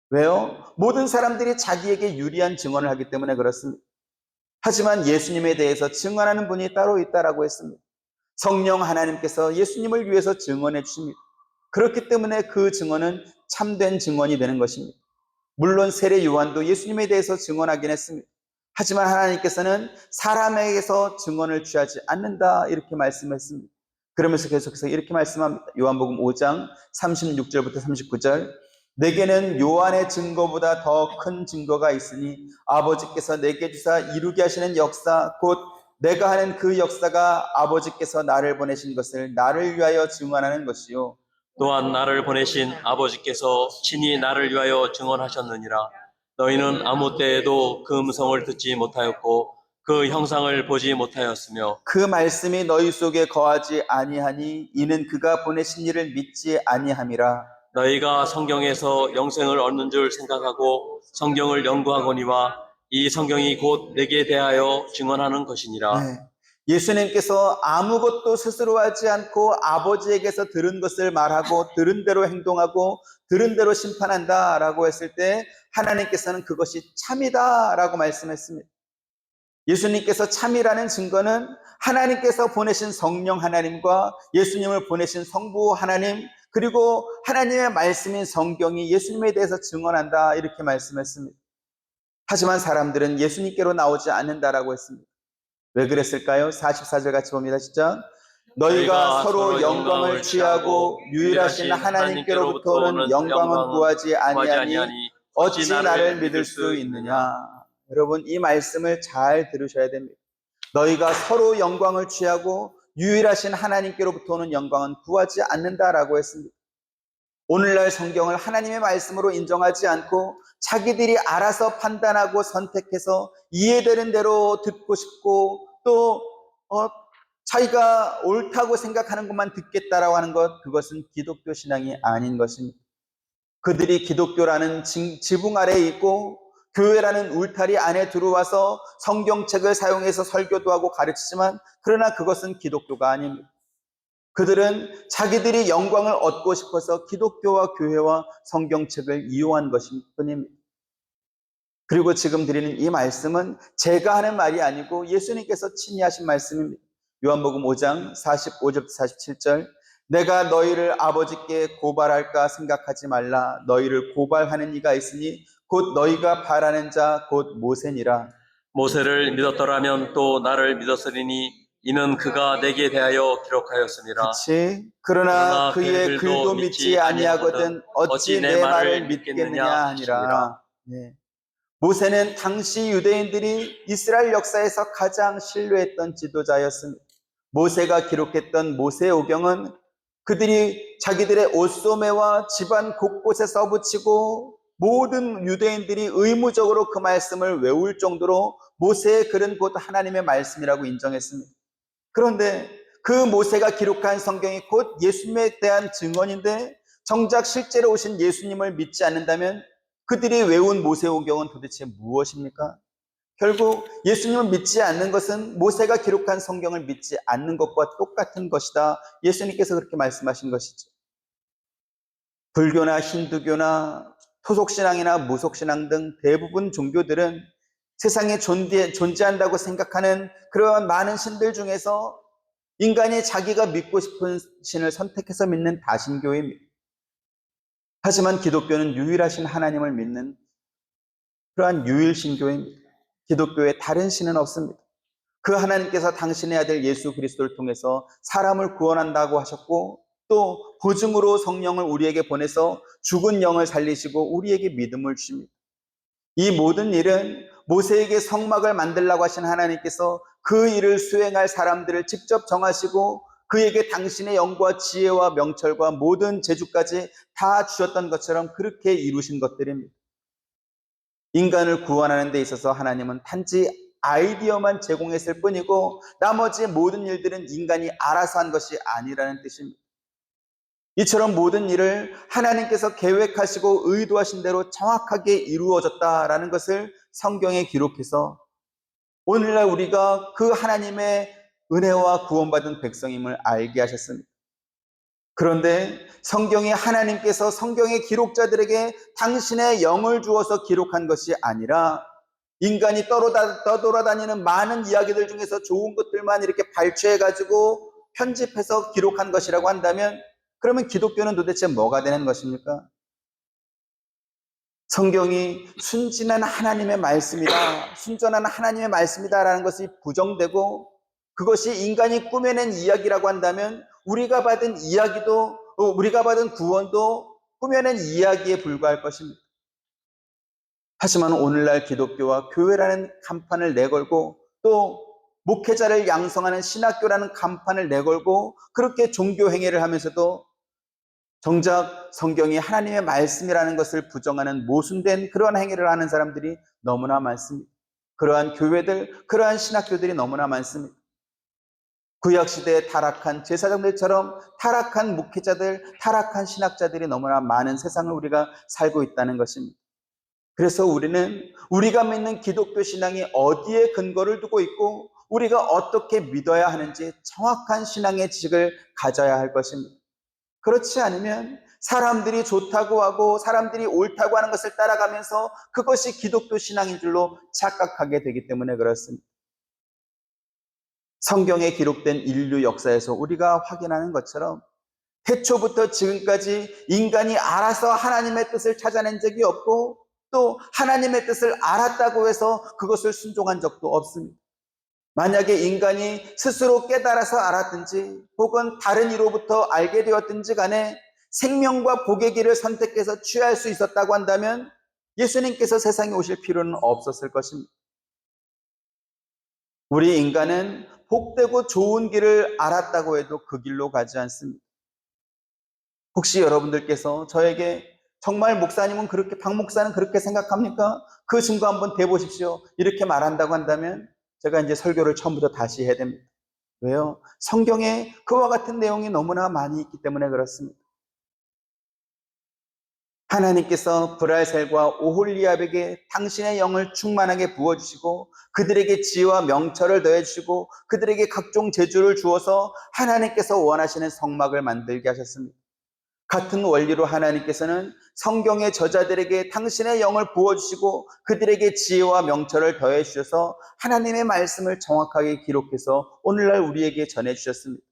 왜요? 모든 사람들이 자기에게 유리한 증언을 하기 때문에 그렇습니다. 하지만 예수님에 대해서 증언하는 분이 따로 있다라고 했습니다. 성령 하나님께서 예수님을 위해서 증언해 주십니다. 그렇기 때문에 그 증언은 참된 증언이 되는 것입니다. 물론 세례 요한도 예수님에 대해서 증언하긴 했습니다. 하지만 하나님께서는 사람에게서 증언을 취하지 않는다 이렇게 말씀했습니다. 그러면서 계속해서 이렇게 말씀합니다. 요한복음 5장 36절부터 39절 내게는 요한의 증거보다 더 큰 증거가 있으니 아버지께서 내게 주사 이루게 하시는 역사 곧 내가 하는 그 역사가 아버지께서 나를 보내신 것을 나를 위하여 증언하는 것이요 또한 나를 보내신 아버지께서 친히 나를 위하여 증언하셨느니라. 너희는 아무 때에도 그 음성을 듣지 못하였고 그 형상을 보지 못하였으며 그 말씀이 너희 속에 거하지 아니하니 이는 그가 보내신 이를 믿지 아니함이라. 너희가 성경에서 영생을 얻는 줄 생각하고 성경을 연구하거니와 이 성경이 곧 내게 대하여 증언하는 것이니라. 네. 예수님께서 아무것도 스스로 하지 않고 아버지에게서 들은 것을 말하고 들은 대로 행동하고 들은 대로 심판한다라고 했을 때 하나님께서는 그것이 참이다라고 말씀했습니다. 예수님께서 참이라는 증거는 하나님께서 보내신 성령 하나님과 예수님을 보내신 성부 하나님 그리고 하나님의 말씀인 성경이 예수님에 대해서 증언한다 이렇게 말씀했습니다. 하지만 사람들은 예수님께로 나오지 않는다라고 했습니다. 왜 그랬을까요? 44절 같이 봅니다. 시작. 너희가 서로 영광을 취하고 유일하신 하나님께로부터 오는 영광은 구하지 아니하니 어찌 나를 믿을 수 있느냐. 여러분 이 말씀을 잘 들으셔야 됩니다. 너희가 서로 영광을 취하고 유일하신 하나님께로부터 오는 영광은 구하지 않는다라고 했습니다. 오늘날 성경을 하나님의 말씀으로 인정하지 않고 자기들이 알아서 판단하고 선택해서 이해되는 대로 듣고 싶고 또 자기가 옳다고 생각하는 것만 듣겠다라고 하는 것, 그것은 기독교 신앙이 아닌 것입니다. 그들이 기독교라는 지붕 아래에 있고 교회라는 울타리 안에 들어와서 성경책을 사용해서 설교도 하고 가르치지만 그러나 그것은 기독교가 아닙니다. 그들은 자기들이 영광을 얻고 싶어서 기독교와 교회와 성경책을 이용한 것일 뿐입니다. 그리고 지금 드리는 이 말씀은 제가 하는 말이 아니고 예수님께서 친히 하신 말씀입니다. 요한복음 5장 45절 47절 내가 너희를 아버지께 고발할까 생각하지 말라. 너희를 고발하는 이가 있으니 곧 너희가 바라는 자 곧 모세니라. 모세를 믿었더라면 또 나를 믿었으리니 이는 그가 내게 대하여 기록하였음이라. 그치? 그러나 그의 글도 믿지 아니하거든 어찌 내 말을 믿겠느냐 하니라. 네. 모세는 당시 유대인들이 이스라엘 역사에서 가장 신뢰했던 지도자였습니다. 모세가 기록했던 모세오경은 그들이 자기들의 옷소매와 집안 곳곳에 써붙이고 모든 유대인들이 의무적으로 그 말씀을 외울 정도로 모세의 글은 곧 하나님의 말씀이라고 인정했습니다. 그런데 그 모세가 기록한 성경이 곧 예수님에 대한 증언인데 정작 실제로 오신 예수님을 믿지 않는다면 그들이 외운 모세오경은 도대체 무엇입니까? 결국 예수님을 믿지 않는 것은 모세가 기록한 성경을 믿지 않는 것과 똑같은 것이다. 예수님께서 그렇게 말씀하신 것이죠. 불교나 힌두교나 토속신앙이나 무속신앙 등 대부분 종교들은 세상에 존재한다고 생각하는 그러한 많은 신들 중에서 인간이 자기가 믿고 싶은 신을 선택해서 믿는 다신교입니다. 하지만 기독교는 유일하신 하나님을 믿는 그러한 유일신교입니다. 기독교에 다른 신은 없습니다. 그 하나님께서 당신의 아들 예수 그리스도를 통해서 사람을 구원한다고 하셨고 또 보증으로 성령을 우리에게 보내서 죽은 영을 살리시고 우리에게 믿음을 주십니다. 이 모든 일은 모세에게 성막을 만들라고 하신 하나님께서 그 일을 수행할 사람들을 직접 정하시고 그에게 당신의 영과 지혜와 명철과 모든 재주까지 다 주셨던 것처럼 그렇게 이루신 것들입니다. 인간을 구원하는 데 있어서 하나님은 단지 아이디어만 제공했을 뿐이고 나머지 모든 일들은 인간이 알아서 한 것이 아니라는 뜻입니다. 이처럼 모든 일을 하나님께서 계획하시고 의도하신 대로 정확하게 이루어졌다라는 것을 성경에 기록해서 오늘날 우리가 그 하나님의 은혜와 구원받은 백성임을 알게 하셨습니다. 그런데 성경이 하나님께서 성경의 기록자들에게 당신의 영을 주어서 기록한 것이 아니라 인간이 떠돌아다니는 많은 이야기들 중에서 좋은 것들만 이렇게 발췌해가지고 편집해서 기록한 것이라고 한다면 그러면 기독교는 도대체 뭐가 되는 것입니까? 성경이 순진한 하나님의 말씀이다, 순전한 하나님의 말씀이다라는 것이 부정되고 그것이 인간이 꾸며낸 이야기라고 한다면 우리가 받은 이야기도 우리가 받은 구원도 꾸며낸 이야기에 불과할 것입니다. 하지만 오늘날 기독교와 교회라는 간판을 내걸고 또 목회자를 양성하는 신학교라는 간판을 내걸고 그렇게 종교 행위를 하면서도 정작 성경이 하나님의 말씀이라는 것을 부정하는 모순된 그러한 행위를 하는 사람들이 너무나 많습니다. 그러한 교회들, 그러한 신학교들이 너무나 많습니다. 구약시대에 타락한 제사장들처럼 타락한 목회자들, 타락한 신학자들이 너무나 많은 세상을 우리가 살고 있다는 것입니다. 그래서 우리는 우리가 믿는 기독교 신앙이 어디에 근거를 두고 있고 우리가 어떻게 믿어야 하는지 정확한 신앙의 지식을 가져야 할 것입니다. 그렇지 않으면 사람들이 좋다고 하고 사람들이 옳다고 하는 것을 따라가면서 그것이 기독교 신앙인 줄로 착각하게 되기 때문에 그렇습니다. 성경에 기록된 인류 역사에서 우리가 확인하는 것처럼 태초부터 지금까지 인간이 알아서 하나님의 뜻을 찾아낸 적이 없고 또 하나님의 뜻을 알았다고 해서 그것을 순종한 적도 없습니다. 만약에 인간이 스스로 깨달아서 알았든지 혹은 다른 이로부터 알게 되었든지 간에 생명과 복의 길을 선택해서 취할 수 있었다고 한다면 예수님께서 세상에 오실 필요는 없었을 것입니다. 우리 인간은 복되고 좋은 길을 알았다고 해도 그 길로 가지 않습니다. 혹시 여러분들께서 저에게 정말 목사님은 그렇게, 박 목사는 그렇게 생각합니까? 그 증거 한번 대보십시오. 이렇게 말한다고 한다면 제가 이제 설교를 처음부터 다시 해야 됩니다. 왜요? 성경에 그와 같은 내용이 너무나 많이 있기 때문에 그렇습니다. 하나님께서 브랄셀과 오홀리압에게 당신의 영을 충만하게 부어주시고 그들에게 지혜와 명철을 더해주시고 그들에게 각종 재주를 주어서 하나님께서 원하시는 성막을 만들게 하셨습니다. 같은 원리로 하나님께서는 성경의 저자들에게 당신의 영을 부어주시고 그들에게 지혜와 명철을 더해주셔서 하나님의 말씀을 정확하게 기록해서 오늘날 우리에게 전해주셨습니다.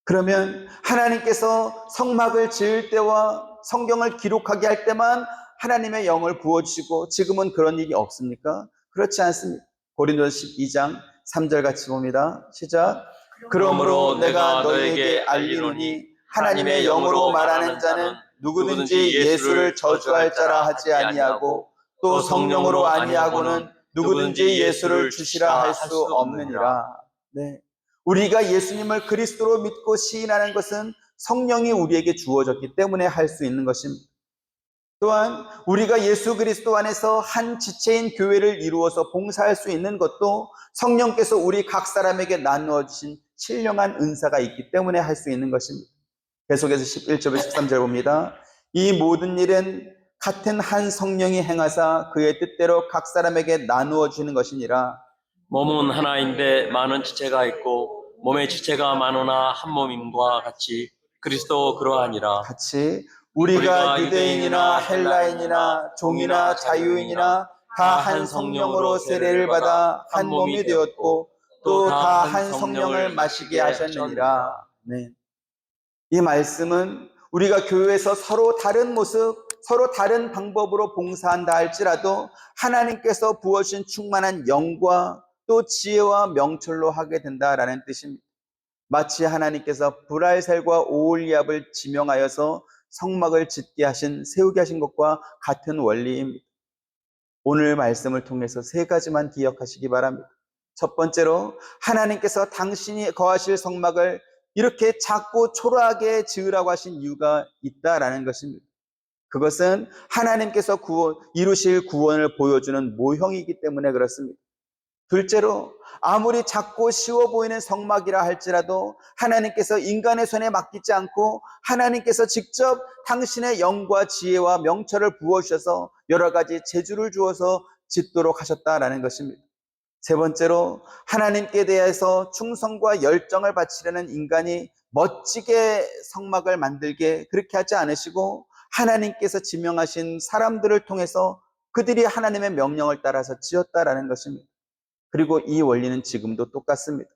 그러면 하나님께서 성막을 지을 때와 성경을 기록하게 할 때만 하나님의 영을 부어주시고 지금은 그런 일이 없습니까? 그렇지 않습니다. 고린도서 12장 3절 같이 봅니다. 시작. 그러므로 내가 너희에게 알리노니 하나님의 영으로 말하는 자는 누구든지 예수를 저주할 자라 하지 아니하고 또 성령으로 아니하고는 누구든지 예수를 주시라 할 수 없느니라. 네. 우리가 예수님을 그리스도로 믿고 시인하는 것은 성령이 우리에게 주어졌기 때문에 할 수 있는 것입니다. 또한 우리가 예수 그리스도 안에서 한 지체인 교회를 이루어서 봉사할 수 있는 것도 성령께서 우리 각 사람에게 나누어 주신 신령한 은사가 있기 때문에 할 수 있는 것입니다. 계속해서 11절 13절 봅니다. 이 모든 일은 같은 한 성령이 행하사 그의 뜻대로 각 사람에게 나누어 주는 것이니라. 몸은 하나인데 많은 지체가 있고 몸의 지체가 많으나 한 몸임과 같이 그리스도 그러하니라. 같이 우리가 유대인이나 헬라인이나 종이나 자유인이나 다 한 성령으로 세례를 받아 한 몸이 되었고 또 다 한 성령을 마시게 하셨느니라. 네. 이 말씀은 우리가 교회에서 서로 다른 모습, 서로 다른 방법으로 봉사한다 할지라도 하나님께서 부어주신 충만한 영과 또 지혜와 명철로 하게 된다라는 뜻입니다. 마치 하나님께서 브랄셀과 오홀리압을 지명하여서 성막을 짓게 하신, 세우게 하신 것과 같은 원리입니다. 오늘 말씀을 통해서 세 가지만 기억하시기 바랍니다. 첫 번째로 하나님께서 당신이 거하실 성막을 이렇게 작고 초라하게 지으라고 하신 이유가 있다라는 것입니다. 그것은 하나님께서 이루실 구원을 보여주는 모형이기 때문에 그렇습니다. 둘째로 아무리 작고 쉬워 보이는 성막이라 할지라도 하나님께서 인간의 손에 맡기지 않고 하나님께서 직접 당신의 영과 지혜와 명철을 부어주셔서 여러 가지 재주를 주어서 짓도록 하셨다라는 것입니다. 세 번째로 하나님께 대해서 충성과 열정을 바치려는 인간이 멋지게 성막을 만들게 그렇게 하지 않으시고 하나님께서 지명하신 사람들을 통해서 그들이 하나님의 명령을 따라서 지었다라는 것입니다. 그리고 이 원리는 지금도 똑같습니다.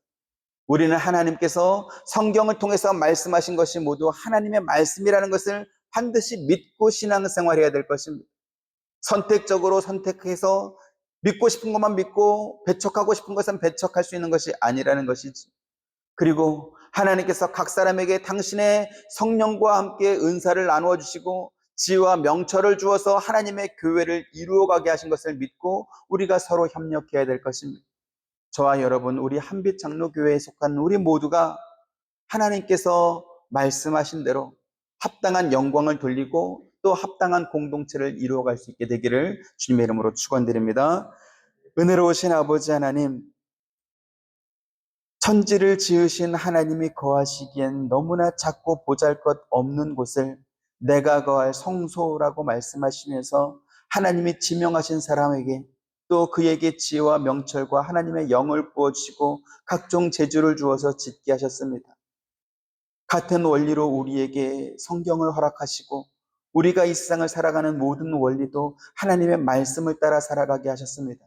우리는 하나님께서 성경을 통해서 말씀하신 것이 모두 하나님의 말씀이라는 것을 반드시 믿고 신앙생활해야 될 것입니다. 선택적으로 선택해서 믿고 싶은 것만 믿고 배척하고 싶은 것은 배척할 수 있는 것이 아니라는 것이지. 그리고 하나님께서 각 사람에게 당신의 성령과 함께 은사를 나누어 주시고 지혜와 명철을 주어서 하나님의 교회를 이루어가게 하신 것을 믿고 우리가 서로 협력해야 될 것입니다. 저와 여러분, 우리 한빛 장로교회에 속한 우리 모두가 하나님께서 말씀하신 대로 합당한 영광을 돌리고 또 합당한 공동체를 이루어갈 수 있게 되기를 주님의 이름으로 축원드립니다. 은혜로우신 아버지 하나님, 천지를 지으신 하나님이 거하시기엔 너무나 작고 보잘것없는 곳을 내가 거할 성소라고 말씀하시면서 하나님이 지명하신 사람에게 또 그에게 지혜와 명철과 하나님의 영을 부어주시고 각종 재주를 주어서 짓게 하셨습니다. 같은 원리로 우리에게 성경을 허락하시고 우리가 이 세상을 살아가는 모든 원리도 하나님의 말씀을 따라 살아가게 하셨습니다.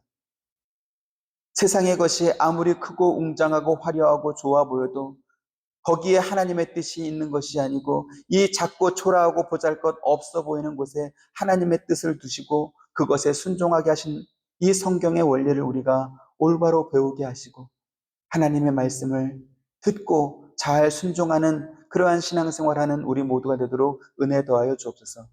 세상의 것이 아무리 크고 웅장하고 화려하고 좋아 보여도 거기에 하나님의 뜻이 있는 것이 아니고 이 작고 초라하고 보잘것 없어 보이는 곳에 하나님의 뜻을 두시고 그것에 순종하게 하신 이 성경의 원리를 우리가 올바로 배우게 하시고 하나님의 말씀을 듣고 잘 순종하는 그러한 신앙생활하는 우리 모두가 되도록 은혜 더하여 주옵소서.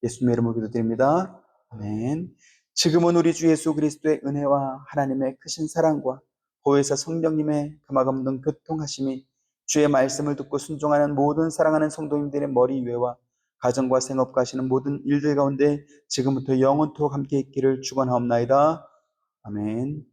예수님의 이름으로 기도드립니다. 아멘. 지금은 우리 주 예수 그리스도의 은혜와 하나님의 크신 사랑과 보혜사 성령님의 금화감동 교통하심이 주의 말씀을 듣고 순종하는 모든 사랑하는 성도님들의 머리 위에와 가정과 생업과 하시는 모든 일들 가운데 지금부터 영원토록 함께 있기를 축원하옵나이다. 아멘.